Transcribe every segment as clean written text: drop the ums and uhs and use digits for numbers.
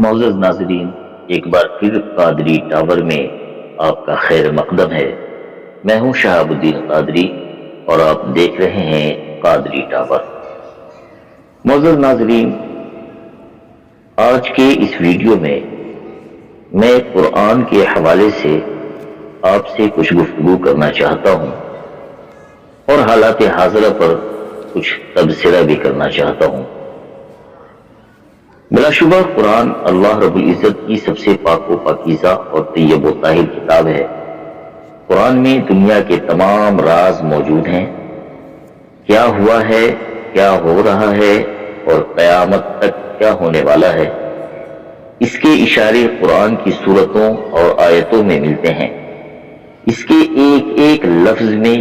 معزز ناظرین، ایک بار پھر قادری ٹاور میں آپ کا خیر مقدم ہے۔ میں ہوں شہاب الدین قادری اور آپ دیکھ رہے ہیں قادری ٹاور۔ معزز ناظرین، آج کے اس ویڈیو میں قرآن کے حوالے سے آپ سے کچھ گفتگو کرنا چاہتا ہوں اور حالات حاضرہ پر کچھ تبصرہ بھی کرنا چاہتا ہوں۔ بلا شبہ قرآن اللہ رب العزت کی سب سے پاک و پاکیزہ اور طیب و طاہر کتاب ہے۔ قرآن میں دنیا کے تمام راز موجود ہیں، کیا ہوا ہے، کیا ہو رہا ہے اور قیامت تک کیا ہونے والا ہے، اس کے اشارے قرآن کی سورتوں اور آیتوں میں ملتے ہیں۔ اس کے ایک ایک لفظ میں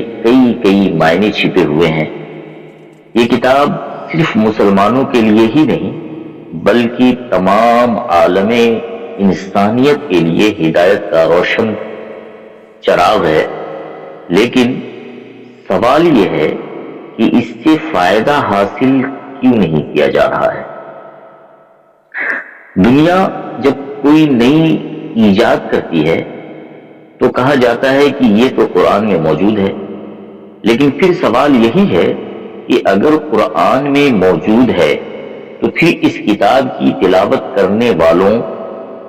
کئی معنی چھپے ہوئے ہیں۔ یہ کتاب صرف مسلمانوں کے لیے ہی نہیں بلکہ تمام عالم انسانیت کے لیے ہدایت کا روشن چراغ ہے۔ لیکن سوال یہ ہے کہ اس سے فائدہ حاصل کیوں نہیں کیا جا رہا ہے؟ دنیا جب کوئی نئی ایجاد کرتی ہے تو کہا جاتا ہے کہ یہ تو قرآن میں موجود ہے، لیکن پھر سوال یہی ہے کہ اگر قرآن میں موجود ہے تو پھر اس کتاب کی تلاوت کرنے والوں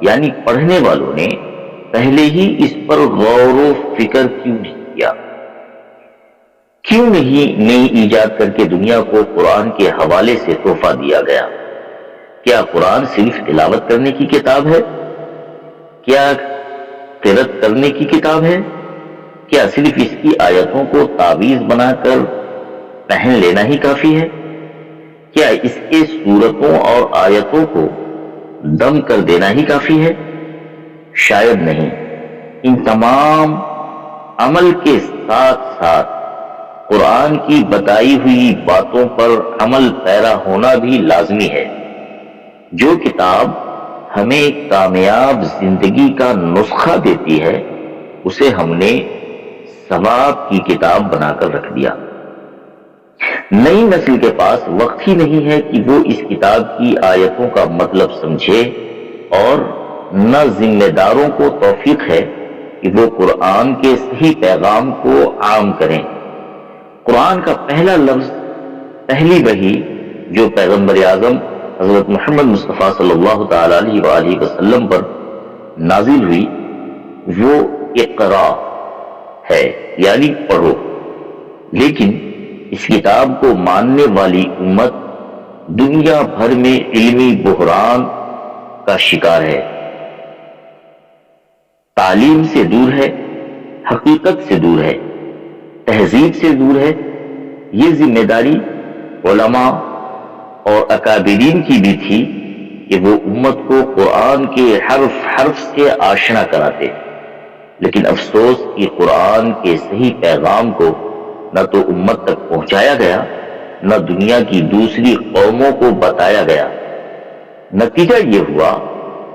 یعنی پڑھنے والوں نے پہلے ہی اس پر غور و فکر کیوں نہیں کیا؟ کیوں نہیں نئی ایجاد کر کے دنیا کو قرآن کے حوالے سے تحفہ دیا گیا؟ کیا قرآن صرف تلاوت کرنے کی کتاب ہے؟ کیا قرأت کرنے کی کتاب ہے؟ کیا صرف اس کی آیتوں کو تعویذ بنا کر پہن لینا ہی کافی ہے؟ کیا اس کے سورتوں اور آیتوں کو دم کر دینا ہی کافی ہے؟ شاید نہیں۔ ان تمام عمل کے ساتھ ساتھ قرآن کی بتائی ہوئی باتوں پر عمل پیرا ہونا بھی لازمی ہے۔ جو کتاب ہمیں کامیاب زندگی کا نسخہ دیتی ہے اسے ہم نے ثواب کی کتاب بنا کر رکھ دیا۔ نئی نسل کے پاس وقت ہی نہیں ہے کہ وہ اس کتاب کی آیتوں کا مطلب سمجھے، اور نہ ذمہ داروں کو توفیق ہے کہ وہ قرآن کے صحیح پیغام کو عام کریں۔ قرآن کا پہلا لفظ، پہلی وحی جو پیغمبر اعظم حضرت محمد مصطفیٰ صلی اللہ تعالی علیہ وآلہ وسلم پر نازل ہوئی وہ اقرا ہے، یعنی پڑھو۔ لیکن اس کتاب کو ماننے والی امت دنیا بھر میں علمی بحران کا شکار ہے، تعلیم سے دور ہے، حقیقت سے دور ہے، تہذیب سے دور ہے۔ یہ ذمہ داری علماء اور اکابرین کی بھی تھی کہ وہ امت کو قرآن کے حرف حرف سے آشنا کراتے، لیکن افسوس کہ قرآن کے صحیح پیغام کو نہ تو امت تک پہنچایا گیا، نہ دنیا کی دوسری قوموں کو بتایا گیا۔ نتیجہ یہ ہوا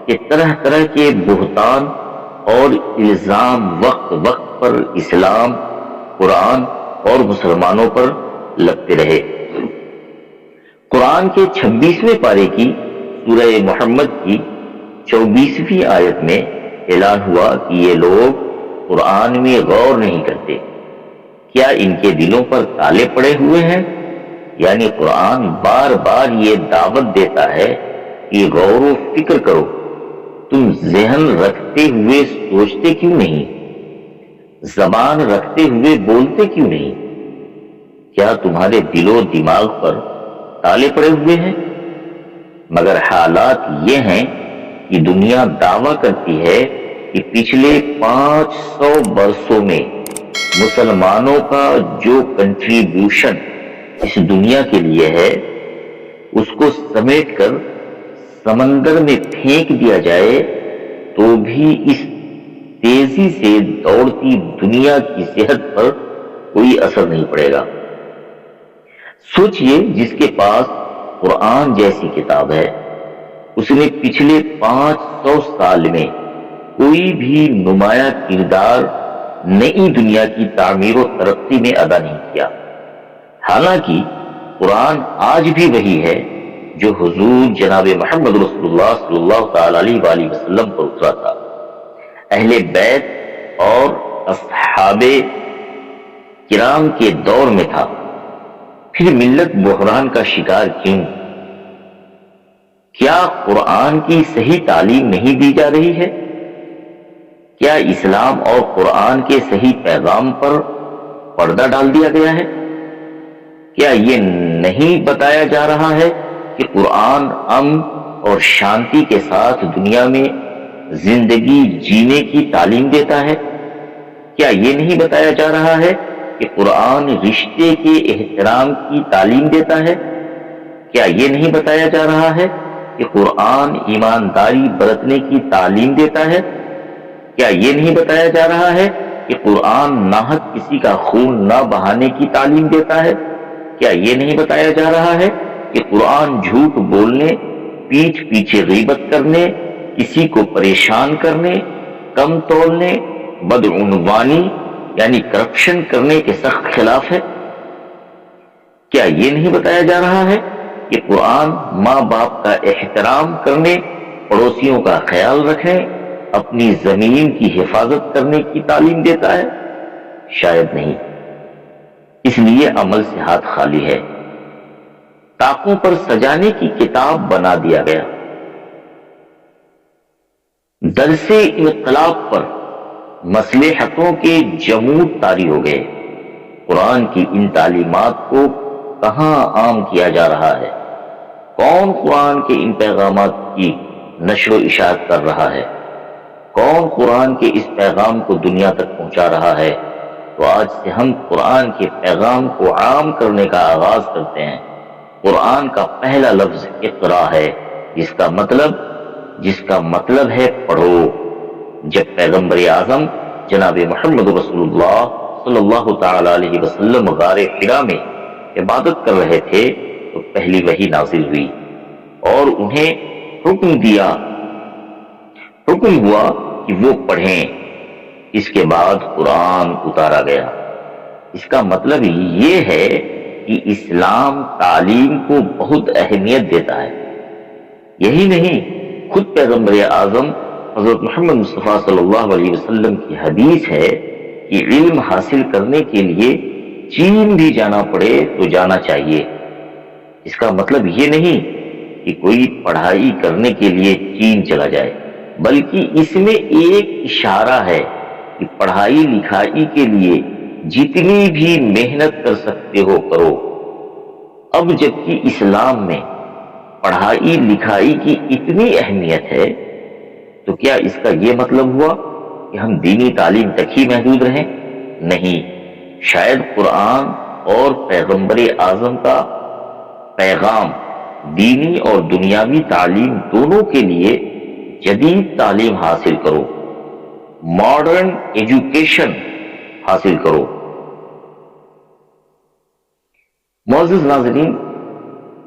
کہ طرح طرح کے بہتان اور الزام وقت وقت پر اسلام، قرآن اور مسلمانوں پر لگتے رہے۔ قرآن کے 26ویں پارے کی سورہ محمد کی 24ویں آیت میں اعلان ہوا کہ یہ لوگ قرآن میں غور نہیں کرتے، کیا ان کے دلوں پر تالے پڑے ہوئے ہیں؟ یعنی قرآن بار بار یہ دعوت دیتا ہے کہ غور و فکر کرو، تم ذہن رکھتے ہوئے سوچتے کیوں نہیں؟ زبان رکھتے ہوئے بولتے کیوں نہیں؟ کیا تمہارے دل و دماغ پر تالے پڑے ہوئے ہیں؟ مگر حالات یہ ہیں کہ دنیا دعویٰ کرتی ہے کہ پچھلے 500 برسوں میں مسلمانوں کا جو کنٹریبیوشن اس دنیا کے لیے ہے اس کو سمیٹ کر سمندر میں پھینک دیا جائے تو بھی اس تیزی سے دوڑتی دنیا کی صحت پر کوئی اثر نہیں پڑے گا۔ سوچئے، جس کے پاس قرآن جیسی کتاب ہے اس نے پچھلے 500 سال میں کوئی بھی نمایاں کردار نئی دنیا کی تعمیر و ترقی میں ادا نہیں کیا۔ حالانکہ قرآن آج بھی وہی ہے جو حضور جناب محمد رسول اللہ صلی اللہ تعالی علیہ وآلہ وسلم پر اترا تھا، اہل بیت اور اصحاب کرام کے دور میں تھا، پھر ملت بحران کا شکار کیوں؟ کیا قرآن کی صحیح تعلیم نہیں دی جا رہی ہے؟ کیا اسلام اور قرآن کے صحیح پیغام پر پردہ ڈال دیا گیا ہے؟ کیا یہ نہیں بتایا جا رہا ہے کہ قرآن امن اور شانتی کے ساتھ دنیا میں زندگی جینے کی تعلیم دیتا ہے؟ کیا یہ نہیں بتایا جا رہا ہے کہ قرآن رشتے کے احترام کی تعلیم دیتا ہے؟ کیا یہ نہیں بتایا جا رہا ہے کہ قرآن ایمانداری برتنے کی تعلیم دیتا ہے؟ کیا یہ نہیں بتایا جا رہا ہے کہ قرآن ناحق کسی کا خون نہ بہانے کی تعلیم دیتا ہے؟ کیا یہ نہیں بتایا جا رہا ہے کہ قرآن جھوٹ بولنے، پیٹھ پیچھے غیبت کرنے، کسی کو پریشان کرنے، کم تولنے، بدعنوانی یعنی کرپشن کرنے کے سخت خلاف ہے؟ کیا یہ نہیں بتایا جا رہا ہے کہ قرآن ماں باپ کا احترام کرنے، پڑوسیوں کا خیال رکھنے، اپنی زمین کی حفاظت کرنے کی تعلیم دیتا ہے؟ شاید نہیں۔ اس لیے عمل سے ہاتھ خالی ہے، طاقوں پر سجانے کی کتاب بنا دیا گیا۔ درس انقلاب پر مصلحتوں کے جمود طاری ہو گئے۔ قرآن کی ان تعلیمات کو کہاں عام کیا جا رہا ہے؟ کون قرآن کے ان پیغامات کی نشر و اشاعت کر رہا ہے؟ کون قرآن کے اس پیغام کو دنیا تک پہنچا رہا ہے؟ تو آج سے ہم قرآن کے پیغام کو عام کرنے کا آغاز کرتے ہیں۔ قرآن کا پہلا لفظ اقرا ہے، جس کا مطلب ہے پڑھو۔ جب پیغمبر اعظم جناب محمد رسول اللہ صلی اللہ تعالی علیہ وسلم غار حرا میں عبادت کر رہے تھے تو پہلی وحی نازل ہوئی اور انہیں حکم ہوا کہ وہ پڑھیں۔ اس کے بعد قرآن اتارا گیا۔ اس کا مطلب یہ ہے کہ اسلام تعلیم کو بہت اہمیت دیتا ہے۔ یہی نہیں، خود پیغمبر اعظم حضرت محمد مصطفیٰ صلی اللہ علیہ وسلم کی حدیث ہے کہ علم حاصل کرنے کے لیے چین بھی جانا پڑے تو جانا چاہیے۔ اس کا مطلب یہ نہیں کہ کوئی پڑھائی کرنے کے لیے چین چلا جائے، بلکہ اس میں ایک اشارہ ہے کہ پڑھائی لکھائی کے لیے جتنی بھی محنت کر سکتے ہو کرو۔ اب جبکہ اسلام میں پڑھائی لکھائی کی اتنی اہمیت ہے تو کیا اس کا یہ مطلب ہوا کہ ہم دینی تعلیم تک ہی محدود رہیں؟ نہیں، شاید قرآن اور پیغمبر اعظم کا پیغام دینی اور دنیاوی تعلیم دونوں کے لیے جدید تعلیم حاصل کرو، ماڈرن ایجوکیشن حاصل کرو۔ معزز ناظرین،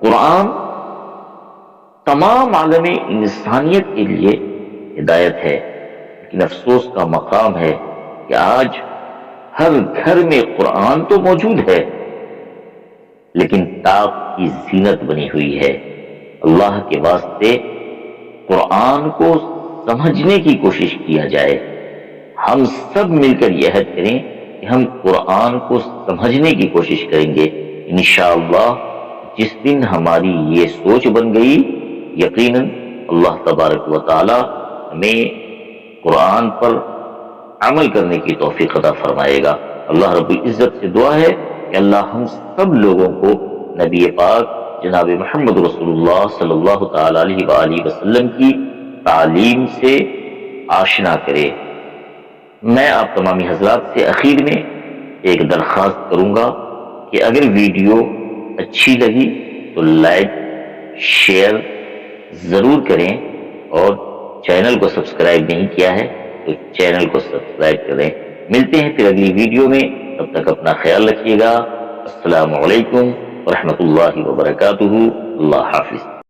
قرآن تمام عالم انسانیت کے لیے ہدایت ہے، لیکن افسوس کا مقام ہے کہ آج ہر گھر میں قرآن تو موجود ہے لیکن طاق کی زینت بنی ہوئی ہے۔ اللہ کے واسطے قرآن کو سمجھنے کی کوشش کیا جائے۔ ہم سب مل کر یہ عہد کریں کہ ہم قرآن کو سمجھنے کی کوشش کریں گے۔ انشاءاللہ جس دن ہماری یہ سوچ بن گئی، یقیناً اللہ تبارک و تعالی ہمیں قرآن پر عمل کرنے کی توفیق عطا فرمائے گا۔ اللہ رب العزت سے دعا ہے کہ اللہ ہم سب لوگوں کو نبی پاک جناب محمد رسول اللہ صلی اللہ تعالی علیہ وآلہ وسلم کی تعلیم سے آشنا کرے۔ میں آپ تمامی حضرات سے اخیر میں ایک درخواست کروں گا کہ اگر ویڈیو اچھی لگی تو لائک شیئر ضرور کریں، اور چینل کو سبسکرائب نہیں کیا ہے تو چینل کو سبسکرائب کریں۔ ملتے ہیں پھر اگلی ویڈیو میں، تب تک اپنا خیال رکھیے گا۔ السلام علیکم ورحمۃ اللہ وبرکاتہ۔ اللہ حافظ۔